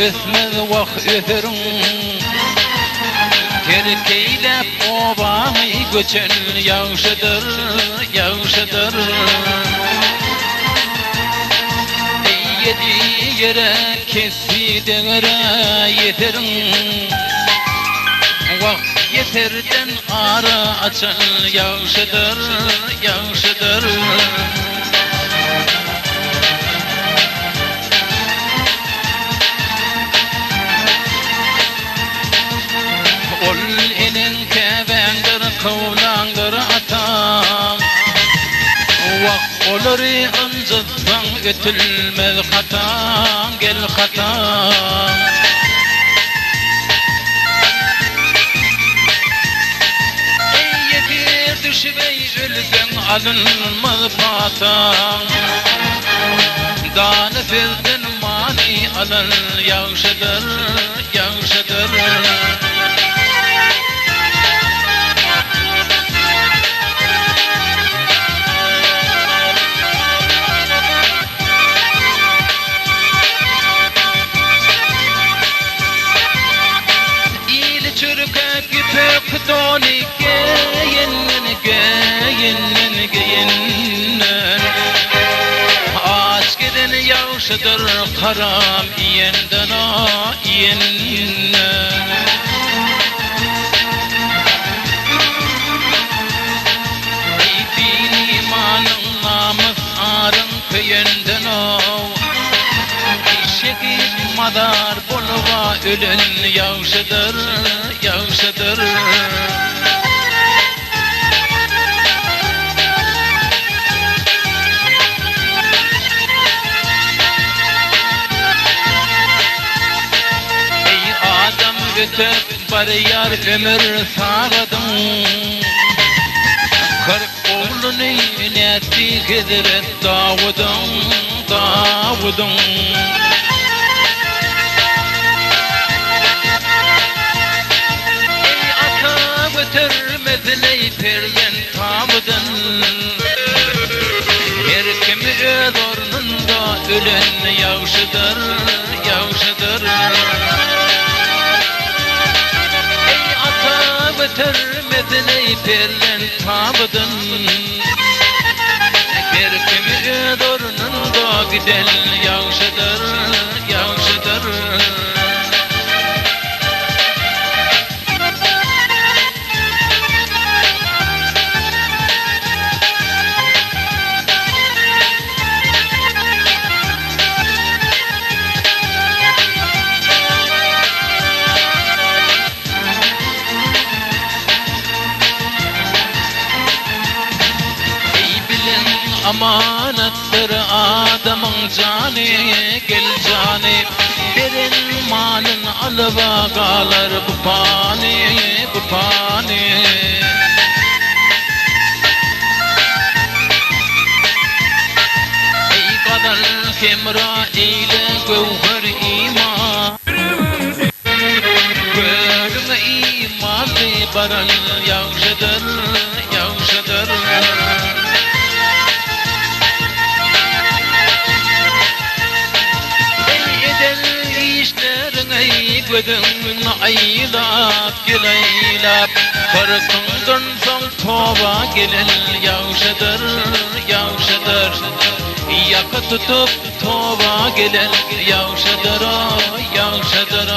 besmez vak ötürün Terkeylep obamı göçen yavşadır, yavşadır Yedi yere kesi devre yeterin Vak yeterden ara açan yavşadır, yavşadır Ol inin kevendir, kavlandır atam Vak oluri ıncıtsan ötülmez hatam, gel hatam Ey yetir düşmey ölsen alınmaz patam Dağını firden mani alın yavşadır, yavşadır Doni geyinnen, geyinnen, geyinnen Aç giden yavşadır karam iyenden o iyinnen Ey din imanın namız arın köyünden o Şekil madar bolva ölen yavşadır, yavşadır Ey adam ötüp var yar ömür sağladın Kırk oğlunu inetti gediret Davud'un, Davud'un Götürmezley peryen tamıdın Her kimi öz ornunda ölen yavşadır, yavşadır Ey ata götürmezley peryen tamıdın Her kimi öz ornunda giden yavşadır, yavşadır Amanattır adamın canı, gel canı Derin malın alıva kalır bu pani, bu pani Ey kadar kemra ile gövher iman Gövher imanı baran yavşadır, yavşadır Gödün aylap gileylap Kırkından son tova gelin yavşadır, yavşadır Yaka tutup tova gelin yavşadır, yavşadır